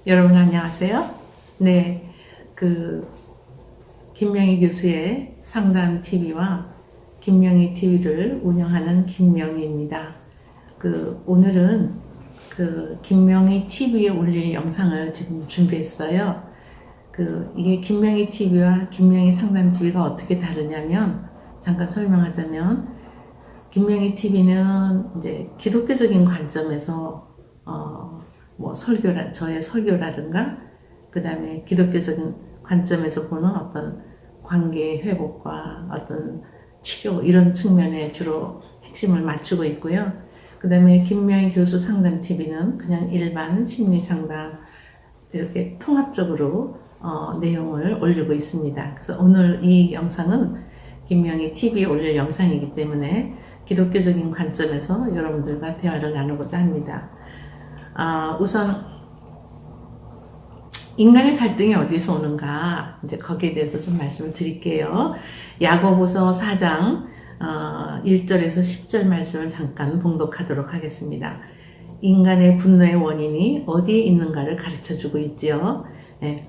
여러분 안녕하세요. 네, 김명희 교수의 상담 TV와 김명희 TV를 운영하는 김명희입니다. 오늘은 김명희 TV에 올릴 영상을 지금 준비했어요. 이게 김명희 TV와 김명희 상담 TV가 어떻게 다르냐면, 잠깐 설명하자면, 김명희 TV는 이제 기독교적인 관점에서 저의 설교라든가, 그 다음에 기독교적인 관점에서 보는 어떤 관계 회복과 어떤 치료, 이런 측면에 주로 핵심을 맞추고 있고요. 그 다음에 김명희 교수 상담 TV는 그냥 일반 심리 상담, 이렇게 통합적으로 내용을 올리고 있습니다. 그래서 오늘 이 영상은 김명희 TV에 올릴 영상이기 때문에 기독교적인 관점에서 여러분들과 대화를 나누고자 합니다. 우선 인간의 갈등이 어디서 오는가, 이제 거기에 대해서 좀 말씀을 드릴게요. 야고보서 4장 1절에서 10절 말씀을 잠깐 봉독하도록 하겠습니다. 인간의 분노의 원인이 어디에 있는가를 가르쳐주고 있지요. 네.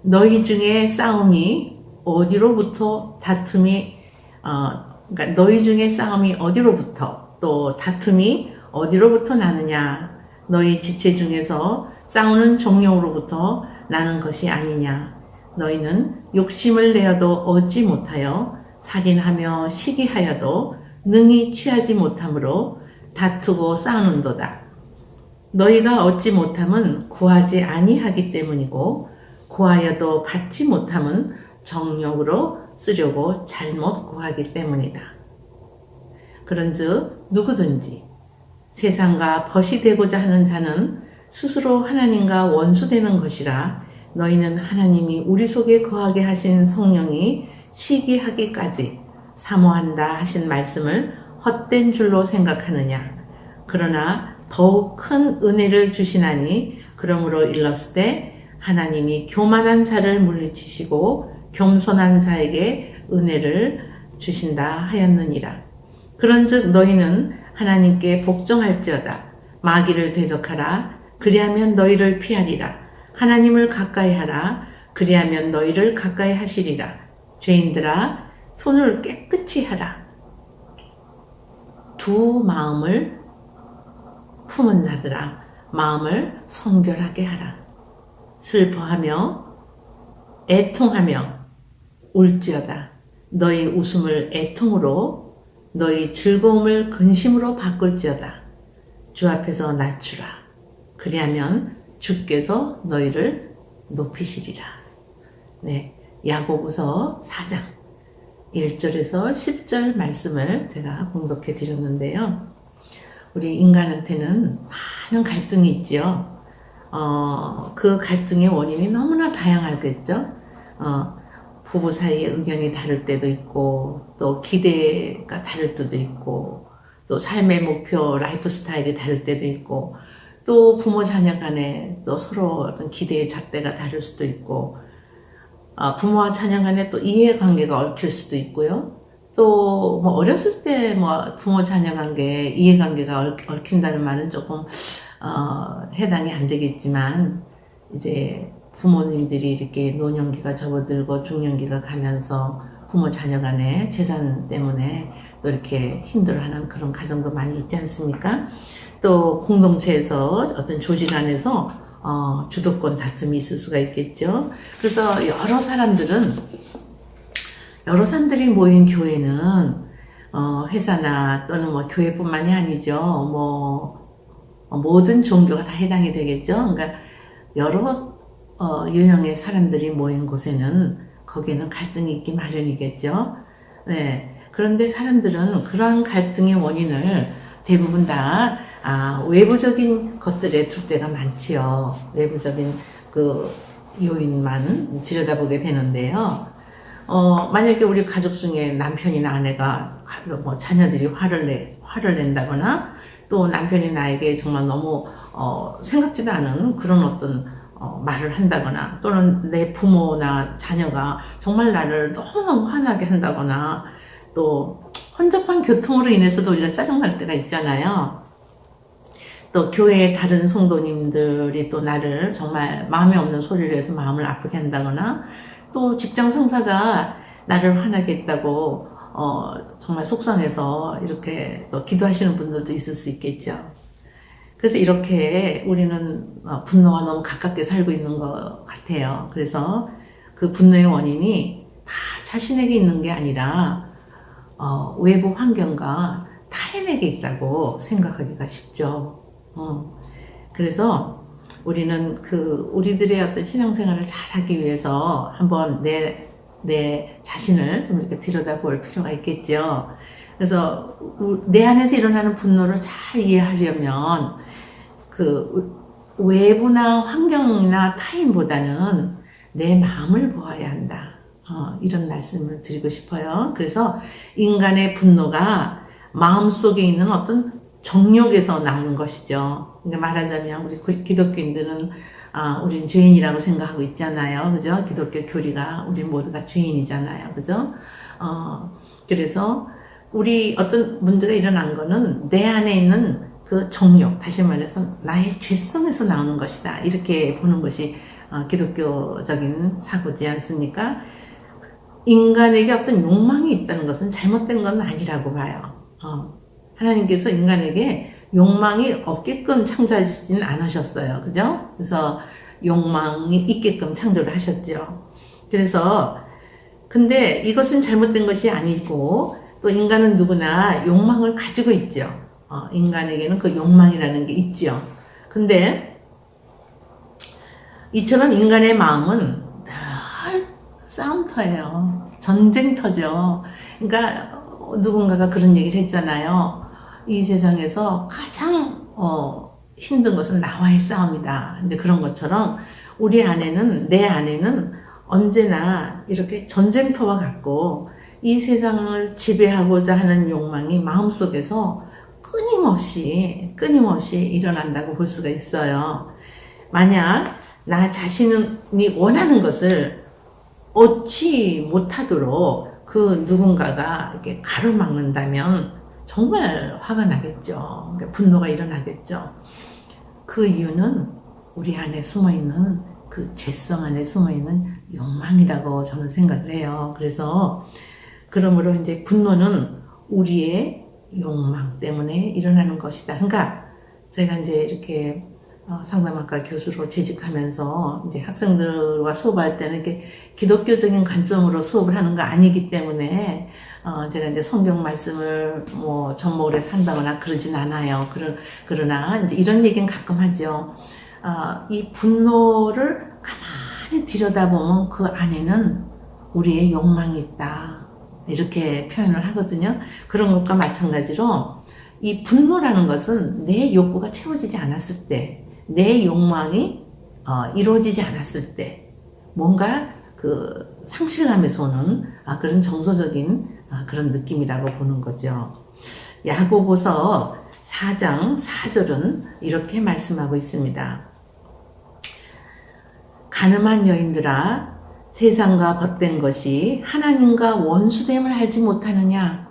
너희 중에 싸움이 어디로부터 그러니까 너희 중에 싸움이 어디로부터 또 다툼이 어디로부터 나느냐. 너희 지체 중에서 싸우는 종류로부터 나는 것이 아니냐. 너희는 욕심을 내어도 얻지 못하여 살인하며 시기하여도 능히 취하지 못하므로 다투고 싸우는도다. 너희가 얻지 못함은 구하지 아니하기 때문이고 구하여도 받지 못함은 정욕으로 쓰려고 잘못 구하기 때문이다. 그런즉 누구든지 세상과 벗이 되고자 하는 자는 스스로 하나님과 원수되는 것이라. 너희는 하나님이 우리 속에 거하게 하신 성령이 시기하기까지 사모한다 하신 말씀을 헛된 줄로 생각하느냐. 그러나 더욱 큰 은혜를 주시나니 그러므로 일렀으되 하나님이 교만한 자를 물리치시고 겸손한 자에게 은혜를 주신다 하였느니라. 그런즉 너희는 하나님께 복종할지어다. 마귀를 대적하라. 그리하면 너희를 피하리라. 하나님을 가까이 하라. 그리하면 너희를 가까이 하시리라. 죄인들아, 손을 깨끗이 하라. 두 마음을 품은 자들아, 마음을 성결하게 하라. 슬퍼하며 애통하며 울지어다. 너희 웃음을 애통으로, 너희 즐거움을 근심으로 바꿀지어다. 주 앞에서 낮추라. 그리하면 주께서 너희를 높이시리라. 네, 야고보서 4장 1절에서 10절 말씀을 제가 봉독해 드렸는데요. 우리 인간한테는 많은 갈등이 있죠. 그 갈등의 원인이 너무나 다양하겠죠. 부부 사이의 의견이 다를 때도 있고, 또 기대가 다를 때도 있고, 또 삶의 목표, 라이프 스타일이 다를 때도 있고, 또 부모 자녀 간에 또 서로 어떤 기대의 잣대가 다를 수도 있고, 부모와 자녀 간에 또 이해관계가 얽힐 수도 있고요. 또 어렸을 때 부모 자녀 관계, 이해관계가 얽힌다는 말은 조금 해당이 안 되겠지만, 이제 부모님들이 이렇게 노년기가 접어들고 중년기가 가면서 부모 자녀 간의 재산 때문에 또 이렇게 힘들어하는 그런 가정도 많이 있지 않습니까? 또 공동체에서 어떤 조직 안에서 주도권 다툼이 있을 수가 있겠죠. 그래서 여러 사람들이 모인 교회는 회사나 또는 교회뿐만이 아니죠. 모든 종교가 다 해당이 되겠죠. 그러니까 여러 유형의 사람들이 모인 곳에는 거기에는 갈등이 있기 마련이겠죠. 네. 그런데 사람들은 그러한 갈등의 원인을 대부분 다 외부적인 것들에 둘 때가 많지요. 외부적인 그 요인만 들여다보게 되는데요. 만약에 우리 가족 중에 남편이나 아내가 자녀들이 화를 낸다거나, 또 남편이 나에게 정말 너무 생각지도 않은 그런 어떤 말을 한다거나, 또는 내 부모나 자녀가 정말 나를 너무너무 화나게 한다거나, 또 혼잡한 교통으로 인해서도 우리가 짜증날 때가 있잖아요. 또 교회의 다른 성도님들이 또 나를 정말 마음에 없는 소리를 해서 마음을 아프게 한다거나 또 직장 상사가 나를 화나게 했다고 정말 속상해서 이렇게 또 기도하시는 분들도 있을 수 있겠죠. 그래서 이렇게 우리는 분노와 너무 가깝게 살고 있는 것 같아요. 그래서 그 분노의 원인이 다 자신에게 있는 게 아니라 외부 환경과 타인에게 있다고 생각하기가 쉽죠. 그래서 우리는 우리들의 어떤 신앙생활을 잘하기 위해서 한번 내 자신을 좀 이렇게 들여다볼 필요가 있겠죠. 그래서 내 안에서 일어나는 분노를 잘 이해하려면 외부나 환경이나 타인보다는 내 마음을 보아야 한다. 이런 말씀을 드리고 싶어요. 그래서 인간의 분노가 마음속에 있는 어떤 정욕에서 나오는 것이죠. 그러니까 말하자면 우리 기독교인들은 우린 죄인이라고 생각하고 있잖아요. 그죠? 기독교 교리가 우리 모두가 죄인이잖아요. 그죠? 그래서 우리 어떤 문제가 일어난 거는 내 안에 있는 그 정욕, 다시 말해서 나의 죄성에서 나오는 것이다. 이렇게 보는 것이 기독교적인 사고지 않습니까? 인간에게 어떤 욕망이 있다는 것은 잘못된 건 아니라고 봐요. 하나님께서 인간에게 욕망이 없게끔 창조하시진 않으셨어요. 그죠? 그래서 욕망이 있게끔 창조를 하셨죠. 그래서 근데 이것은 잘못된 것이 아니고 또 인간은 누구나 욕망을 가지고 있죠. 인간에게는 그 욕망이라는 게 있죠. 근데 이처럼 인간의 마음은 늘 싸움터예요. 전쟁터죠. 그러니까 누군가가 그런 얘기를 했잖아요. 이 세상에서 가장 힘든 것은 나와의 싸움이다. 이제 그런 것처럼 우리 안에는, 내 안에는 언제나 이렇게 전쟁터와 같고 이 세상을 지배하고자 하는 욕망이 마음속에서 끊임없이 일어난다고 볼 수가 있어요. 만약 나 자신이 원하는 것을 얻지 못하도록 그 누군가가 이렇게 가로막는다면 정말 화가 나겠죠. 그러니까 분노가 일어나겠죠. 그 이유는 우리 안에 숨어있는 그 죄성 안에 숨어있는 욕망이라고 저는 생각을 해요. 그래서 그러므로 이제 분노는 우리의 욕망 때문에 일어나는 것이다. 그러니까 제가 이제 이렇게 상담학과 교수로 재직하면서 이제 학생들과 수업할 때는 이렇게 기독교적인 관점으로 수업을 하는 거 아니기 때문에 제가 이제 성경 말씀을 뭐 접목을 해서 한다거나 그러진 않아요. 그러나 이제 이런 얘기는 가끔 하죠. 이 분노를 가만히 들여다보면 그 안에는 우리의 욕망이 있다. 이렇게 표현을 하거든요. 그런 것과 마찬가지로 이 분노라는 것은 내 욕구가 채워지지 않았을 때, 내 욕망이 이루어지지 않았을 때 뭔가 그 상실감에서 오는 그런 정서적인 그런 느낌이라고 보는 거죠. 야고보서 4장 4절은 이렇게 말씀하고 있습니다. 가늠한 여인들아 세상과 벗된 것이 하나님과 원수됨을 알지 못하느냐.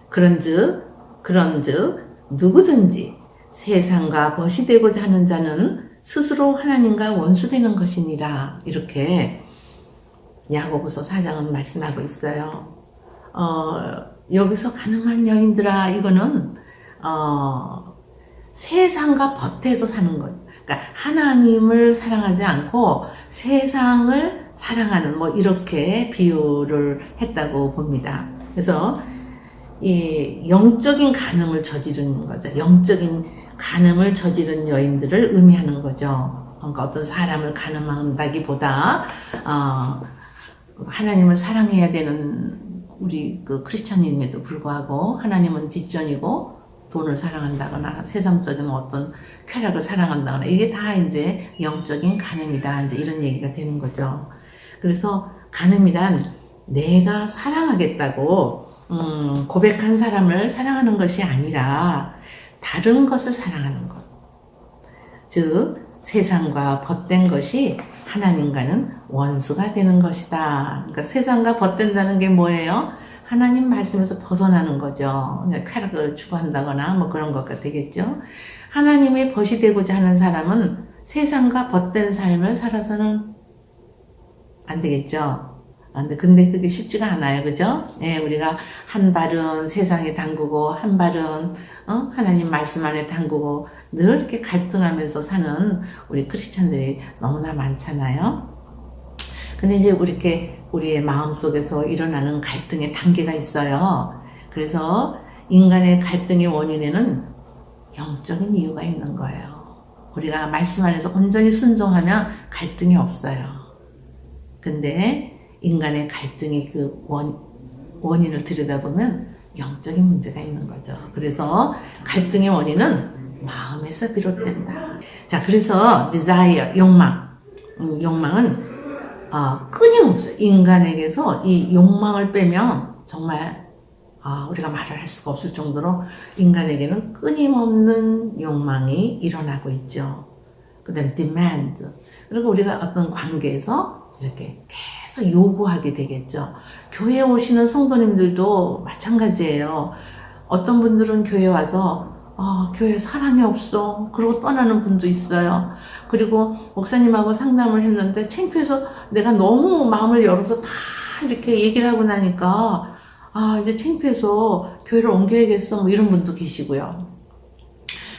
그런즉 누구든지 세상과 벗이 되고자 하는 자는 스스로 하나님과 원수되는 것이니라. 이렇게 야고보서 4장은 말씀하고 있어요. 여기서 가늠한 여인들아 이거는 세상과 벗해서 사는 것. 그러니까 하나님을 사랑하지 않고 세상을 사랑하는 뭐 이렇게 비유를 했다고 봅니다. 그래서 이 영적인 간음을 저지른 거죠. 영적인 간음을 저지른 여인들을 의미하는 거죠. 그러니까 어떤 사람을 간음한다기보다 하나님을 사랑해야 되는 우리 그 크리스천임에도 불구하고 하나님은 뒷전이고 돈을 사랑한다거나 세상적인 어떤 쾌락을 사랑한다거나 이게 다 이제 영적인 간음이다. 이제 이런 얘기가 되는 거죠. 그래서 간음이란 내가 사랑하겠다고 고백한 사람을 사랑하는 것이 아니라 다른 것을 사랑하는 것. 즉 세상과 벗된 것이 하나님과는 원수가 되는 것이다. 그러니까 세상과 벗된다는 게 뭐예요? 하나님 말씀에서 벗어나는 거죠. 쾌락을 추구한다거나 뭐 그런 것가 되겠죠. 하나님의 벗이 되고자 하는 사람은 세상과 벗된 삶을 살아서는 안 되겠죠. 근데 그게 쉽지가 않아요. 그죠? 예, 우리가 한 발은 세상에 담그고, 한 발은, 하나님 말씀 안에 담그고, 늘 이렇게 갈등하면서 사는 우리 크리스찬들이 너무나 많잖아요. 근데 이제 우리의 마음 속에서 일어나는 갈등의 단계가 있어요. 그래서 인간의 갈등의 원인에는 영적인 이유가 있는 거예요. 우리가 말씀 안에서 온전히 순종하면 갈등이 없어요. 근데 인간의 갈등의 그 원인을 들여다보면 영적인 문제가 있는 거죠. 그래서 갈등의 원인은 마음에서 비롯된다. 자, 그래서 desire, 욕망은 끊임없어요. 인간에게서 이 욕망을 빼면 정말 우리가 말을 할 수가 없을 정도로 인간에게는 끊임없는 욕망이 일어나고 있죠. 그 다음에 demand. 그리고 우리가 어떤 관계에서 이렇게 계속 요구하게 되겠죠. 교회에 오시는 성도님들도 마찬가지예요. 어떤 분들은 교회에 와서 교회 사랑이 없어. 그러고 떠나는 분도 있어요. 그리고 목사님하고 상담을 했는데 창피해서 내가 너무 마음을 열어서 다 이렇게 얘기를 하고 나니까 이제 창피해서 교회를 옮겨야겠어. 뭐 이런 분도 계시고요.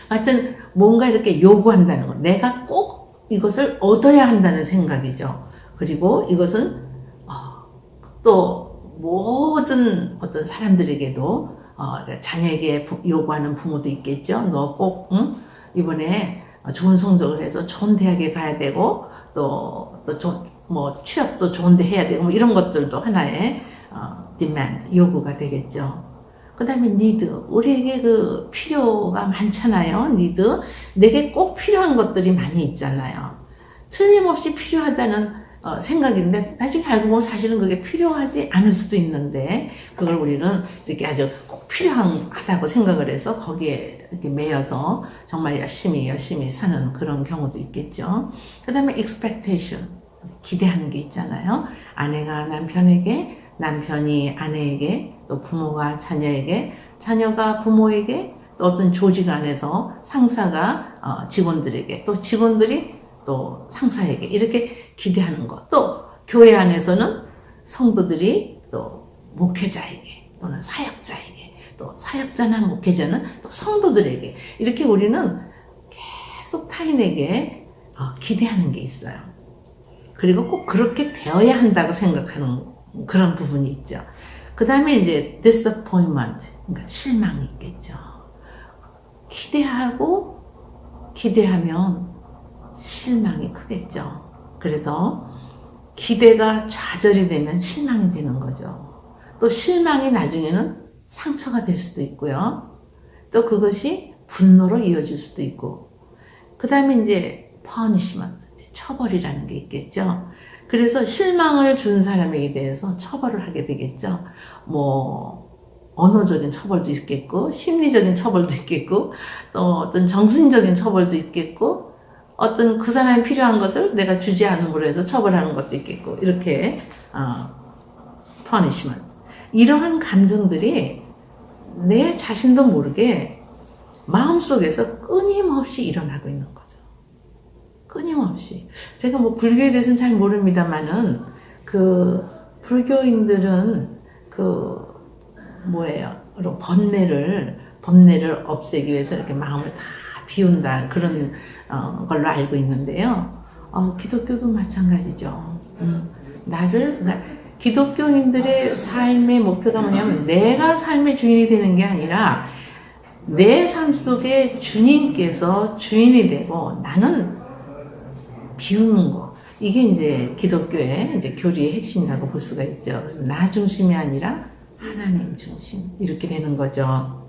하여튼 뭔가 이렇게 요구한다는 거. 내가 꼭 이것을 얻어야 한다는 생각이죠. 그리고 이것은 또 모든 어떤 사람들에게도 자녀에게 요구하는 부모도 있겠죠. 너 꼭 이번에 좋은 성적을 해서 좋은 대학에 가야 되고 뭐 취업도 좋은 데 해야 되고 뭐 이런 것들도 하나의 demand, 요구가 되겠죠. 그 다음에 need, 우리에게 그 필요가 많잖아요. need, 내게 꼭 필요한 것들이 많이 있잖아요. 틀림없이 필요하다는 생각인데 나중에 알고 보면 사실은 그게 필요하지 않을 수도 있는데 그걸 우리는 이렇게 아주 꼭 필요하다고 생각을 해서 거기에 이렇게 매여서 정말 열심히 사는 그런 경우도 있겠죠. 그 다음에 expectation, 기대하는 게 있잖아요. 아내가 남편에게, 남편이 아내에게, 또 부모가 자녀에게, 자녀가 부모에게, 또 어떤 조직 안에서 상사가 직원들에게, 또 직원들이 또 상사에게 이렇게 기대하는 것. 또 교회 안에서는 성도들이 또 목회자에게 또는 사역자에게, 또 사역자나 목회자는 또 성도들에게 이렇게 우리는 계속 타인에게 기대하는 게 있어요. 그리고 꼭 그렇게 되어야 한다고 생각하는 그런 부분이 있죠. 그 다음에 이제 disappointment, 그러니까 실망이 있겠죠. 기대하면 실망이 크겠죠. 그래서 기대가 좌절이 되면 실망이 되는 거죠. 또 실망이 나중에는 상처가 될 수도 있고요. 또 그것이 분노로 이어질 수도 있고. 그 다음에 이제 punishment, 처벌이라는 게 있겠죠. 그래서 실망을 준 사람에게 대해서 처벌을 하게 되겠죠. 뭐 언어적인 처벌도 있겠고, 심리적인 처벌도 있겠고, 또 어떤 정신적인 처벌도 있겠고, 어떤 그 사람이 필요한 것을 내가 주지 않음으로 해서 처벌하는 것도 있겠고, 이렇게 punishment. 이러한 감정들이 내 자신도 모르게 마음속에서 끊임없이 일어나고 있는 거죠. 끊임없이. 제가 뭐 불교에 대해서는 잘 모릅니다만은 그 불교인들은 그 뭐예요? 번뇌를 없애기 위해서 이렇게 마음을 다 비운다 그런 걸로 알고 있는데요. 기독교도 마찬가지죠. 그러니까 기독교인들의 삶의 목표가 뭐냐면 내가 삶의 주인이 되는 게 아니라 내 삶 속에 주님께서 주인이 되고 나는 비우는 거. 이게 이제 기독교의 이제 교리의 핵심이라고 볼 수가 있죠. 그래서 나 중심이 아니라 하나님 중심. 이렇게 되는 거죠.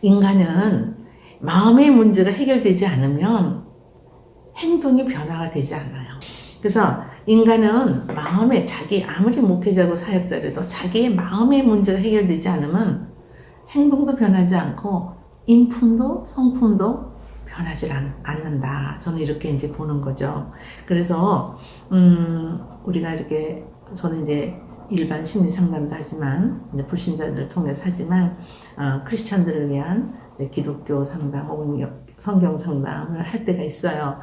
인간은 마음의 문제가 해결되지 않으면 행동이 변화가 되지 않아요. 그래서 인간은 아무리 목회자고 사역자라도 자기의 마음의 문제가 해결되지 않으면 행동도 변하지 않고 인품도 성품도 변하지 않는다. 저는 이렇게 이제 보는 거죠. 그래서, 우리가 저는 이제 일반 심리 상담도 하지만 이제 불신자들을 통해서 하지만 크리스천들을 위한 기독교 상담 혹은 성경 상담을 할 때가 있어요.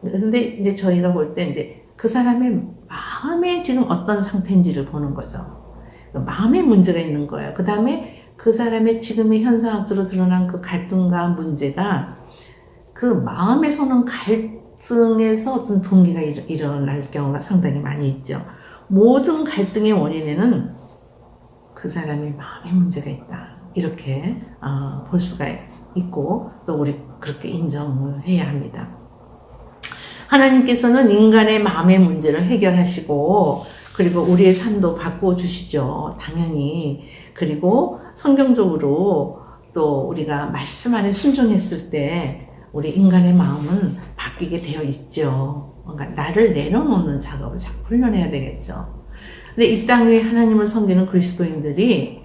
그런데 이제 저희가 볼 때 이제 그 사람의 마음에 지금 어떤 상태인지를 보는 거죠. 마음에 문제가 있는 거예요. 그 다음에 그 사람의 지금의 현상학적으로 드러난 그 갈등과 문제가 그 마음에서 오는 갈등에서 어떤 동기가 일어날 경우가 상당히 많이 있죠. 모든 갈등의 원인에는 그 사람의 마음에 문제가 있다. 이렇게 볼 수가 있고 또 우리 그렇게 인정을 해야 합니다. 하나님께서는 인간의 마음의 문제를 해결하시고 그리고 우리의 삶도 바꾸어 주시죠. 당연히. 그리고 성경적으로 또 우리가 말씀 안에 순종했을 때 우리 인간의 마음은 바뀌게 되어 있죠. 그러니까 나를 내려놓는 작업을 자꾸 훈련해야 되겠죠. 근데 이 땅 위에 하나님을 섬기는 그리스도인들이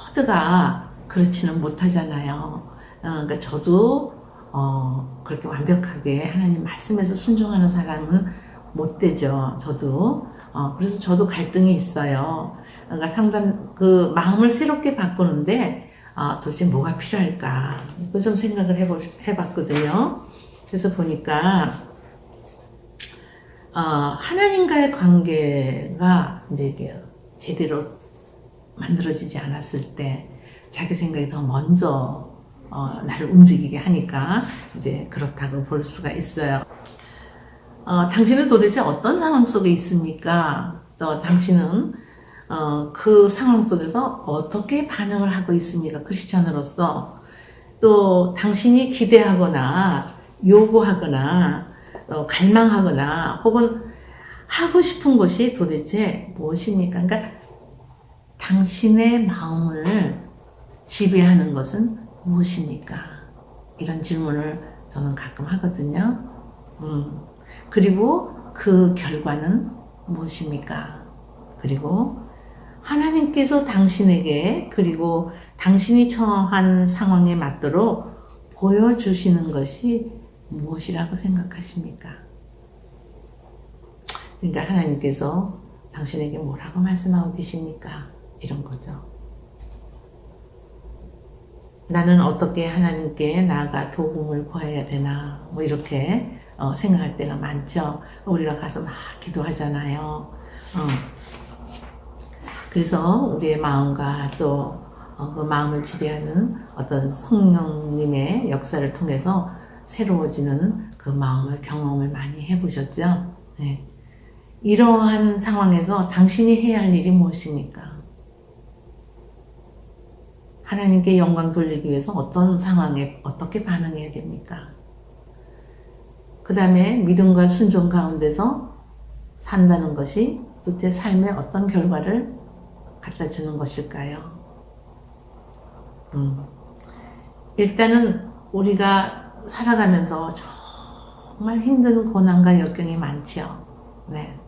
모두가 그렇지는 못하잖아요. 그러니까 저도 그렇게 완벽하게 하나님 말씀에서 순종하는 사람은 못 되죠. 저도. 그래서 저도 갈등이 있어요. 그러니까 그 마음을 새롭게 바꾸는데, 도대체 뭐가 필요할까? 이거 좀 생각을 해봤거든요. 그래서 보니까, 하나님과의 관계가 이제 이게 제대로 만들어지지 않았을 때, 자기 생각이 더 먼저, 나를 움직이게 하니까, 이제 그렇다고 볼 수가 있어요. 당신은 도대체 어떤 상황 속에 있습니까? 또 당신은 그 상황 속에서 어떻게 반응을 하고 있습니까? 크리스찬으로서. 또 당신이 기대하거나 요구하거나 갈망하거나 혹은 하고 싶은 것이 도대체 무엇입니까? 그러니까 당신의 마음을 지배하는 것은 무엇입니까? 이런 질문을 저는 가끔 하거든요. 그리고 그 결과는 무엇입니까? 그리고 하나님께서 당신에게 그리고 당신이 처한 상황에 맞도록 보여주시는 것이 무엇이라고 생각하십니까? 그러니까 하나님께서 당신에게 뭐라고 말씀하고 계십니까? 이런 거죠. 나는 어떻게 하나님께 나아가 도움을 구해야 되나 뭐 이렇게 생각할 때가 많죠. 우리가 가서 막 기도하잖아요. 그래서 우리의 마음과 또 그 마음을 지배하는 어떤 성령님의 역사를 통해서 새로워지는 그 마음을 경험을 많이 해보셨죠. 네. 이러한 상황에서 당신이 해야 할 일이 무엇입니까? 하나님께 영광 돌리기 위해서 어떤 상황에 어떻게 반응해야 됩니까? 그 다음에 믿음과 순종 가운데서 산다는 것이 도대체 삶에 어떤 결과를 갖다 주는 것일까요? 일단은 우리가 살아가면서 정말 힘든 고난과 역경이 많죠. 네.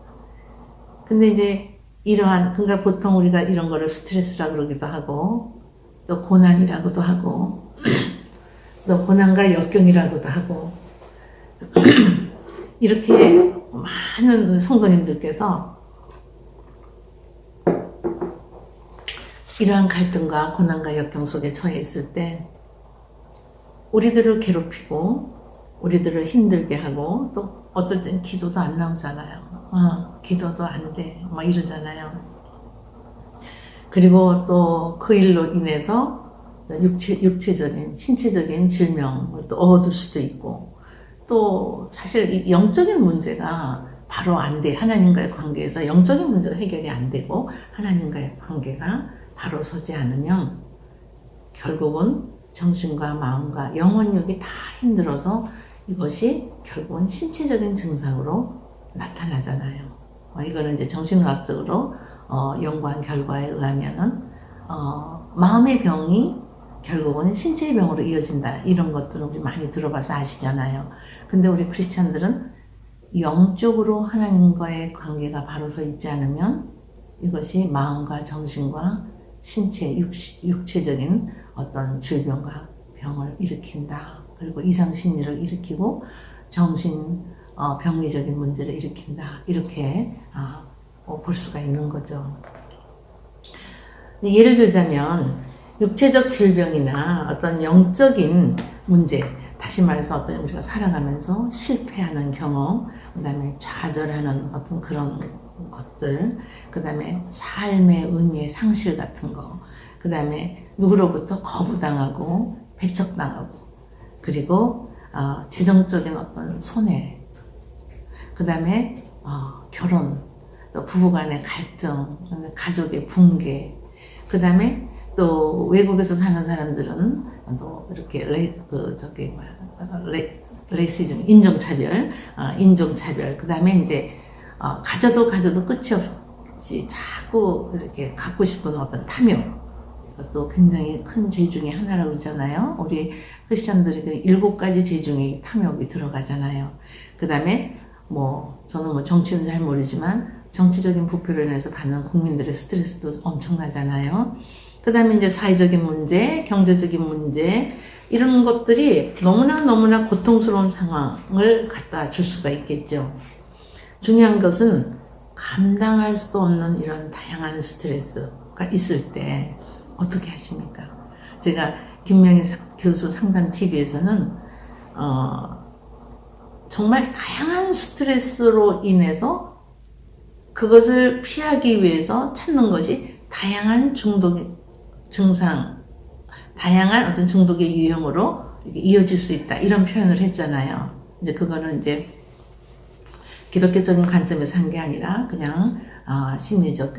근데 이제 그러니까 보통 우리가 이런 거를 스트레스라고 그러기도 하고, 또 고난이라고도 하고, 또 고난과 역경이라고도 하고, 이렇게 많은 성도님들께서 이러한 갈등과 고난과 역경 속에 처해 있을 때 우리들을 괴롭히고 우리들을 힘들게 하고 또 어떨 땐 기도도 안 나오잖아요. 기도도 안 돼. 막 이러잖아요. 그리고 또 그 일로 인해서 육체적인, 신체적인 질병을 또 얻을 수도 있고 또 사실 이 영적인 문제가 바로 안 돼. 하나님과의 관계에서 영적인 문제가 해결이 안 되고 하나님과의 관계가 바로 서지 않으면 결국은 정신과 마음과 영혼력이 다 힘들어서 이것이 결국은 신체적인 증상으로 나타나잖아요. 이거는 이제 정신과학적으로 연구한 결과에 의하면은 마음의 병이 결국은 신체의 병으로 이어진다. 이런 것들은 우리 많이 들어봐서 아시잖아요. 근데 우리 크리스찬들은 영적으로 하나님과의 관계가 바로 서 있지 않으면 이것이 마음과 정신과 신체, 육체적인 어떤 질병과 병을 일으킨다. 그리고 이상심리를 일으키고 정신 병리적인 문제를 일으킨다. 이렇게 볼 수가 있는 거죠. 예를 들자면 육체적 질병이나 어떤 영적인 문제, 다시 말해서 어떤 우리가 살아가면서 실패하는 경험, 그 다음에 좌절하는 어떤 그런 것들, 그 다음에 삶의 의미의 상실 같은 거, 그 다음에 누구로부터 거부당하고 배척당하고, 그리고 재정적인 어떤 손해, 그 다음에 결혼, 또 부부간의 갈등, 가족의 붕괴, 그 다음에 또 외국에서 사는 사람들은 또 이렇게 레이시즘, 인종차별, 그 다음에 이제 가져도 끝이 없이 자꾸 이렇게 갖고 싶은 어떤 탐욕, 이것도 굉장히 큰 죄 중에 하나라고 그러잖아요. 우리 크리스천들이 그 7가지 죄 중에 탐욕이 들어가잖아요. 그 다음에 저는 정치는 잘 모르지만 정치적인 부패로 인해서 받는 국민들의 스트레스도 엄청나잖아요. 그 다음에 이제 사회적인 문제, 경제적인 문제, 이런 것들이 너무나 고통스러운 상황을 갖다 줄 수가 있겠죠. 중요한 것은 감당할 수 없는 이런 다양한 스트레스가 있을 때 어떻게 하십니까? 제가 김명희 교수 상담 TV에서는 정말 다양한 스트레스로 인해서 그것을 피하기 위해서 찾는 것이 다양한 중독 증상, 다양한 어떤 중독의 유형으로 이어질 수 있다, 이런 표현을 했잖아요. 이제 그거는 이제 기독교적인 관점에서 한 게 아니라 그냥 심리적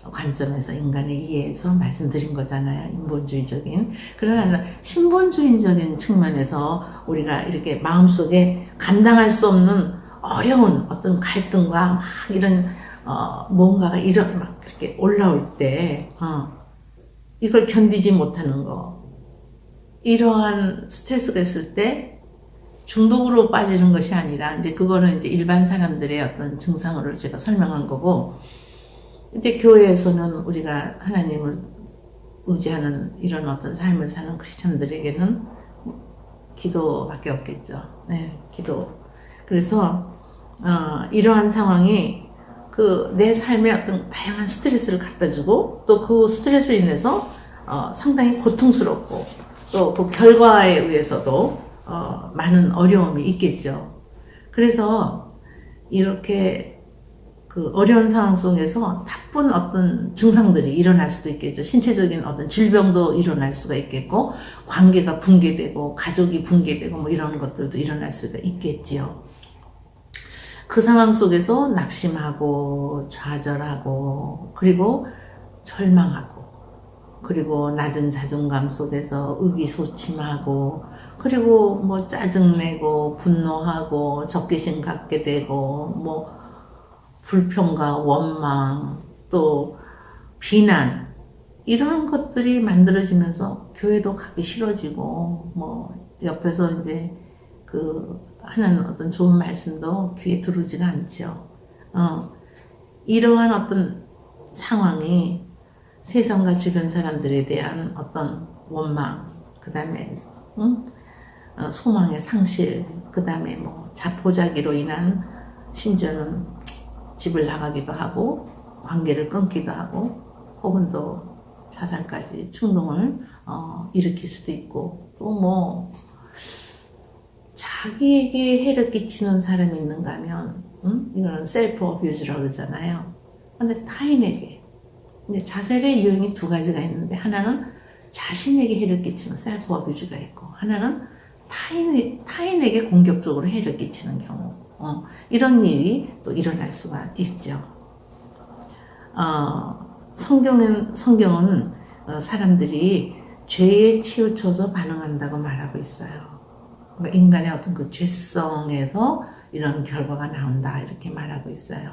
관점에서 인간의 이해에서 말씀드린 거잖아요. 인본주의적인. 그러나 신본주의적인 측면에서 우리가 이렇게 마음속에 감당할 수 없는 어려운 어떤 갈등과 막 이런 뭔가가 막 이렇게 올라올 때 이걸 견디지 못하는 거, 이러한 스트레스가 있을 때 중독으로 빠지는 것이 아니라 이제 그거는 이제 일반 사람들의 어떤 증상으로 제가 설명한 거고, 이제 교회에서는 우리가 하나님을 의지하는 이런 어떤 삶을 사는 크리스천들에게는 기도밖에 없겠죠. 네, 기도. 그래서 이러한 상황이 내 삶에 어떤 다양한 스트레스를 갖다 주고, 또 그 스트레스로 인해서 상당히 고통스럽고, 또 그 결과에 의해서도 많은 어려움이 있겠죠. 그래서 이렇게 그 어려운 상황 속에서 나쁜 어떤 증상들이 일어날 수도 있겠죠. 신체적인 어떤 질병도 일어날 수가 있겠고, 관계가 붕괴되고, 가족이 붕괴되고, 이런 것들도 일어날 수가 있겠지요. 그 상황 속에서 낙심하고, 좌절하고, 그리고 절망하고, 그리고 낮은 자존감 속에서 의기소침하고, 그리고 짜증내고, 분노하고, 적개심 갖게 되고, 불평과 원망, 또 비난, 이런 것들이 만들어지면서 교회도 가기 싫어지고, 옆에서 이제 하는 어떤 좋은 말씀도 귀에 들어오지가 않죠. 이러한 어떤 상황이 세상과 주변 사람들에 대한 어떤 원망, 그 다음에 소망의 상실, 그 다음에 자포자기로 인한, 심지어는 집을 나가기도 하고 관계를 끊기도 하고, 혹은 또 자살까지 충동을 일으킬 수도 있고, 또 자기에게 해를 끼치는 사람이 있는가 하면 이거는 셀프 어뷰즈라고 그러잖아요. 근데 타인에게, 자살의 유형이 2가지가 있는데, 하나는 자신에게 해를 끼치는 셀프 어뷰즈가 있고, 하나는 타인에게 공격적으로 해를 끼치는 경우, 이런 일이 또 일어날 수가 있죠. 성경은 사람들이 죄에 치우쳐서 반응한다고 말하고 있어요. 그러니까 인간의 어떤 그 죄성에서 이런 결과가 나온다, 이렇게 말하고 있어요.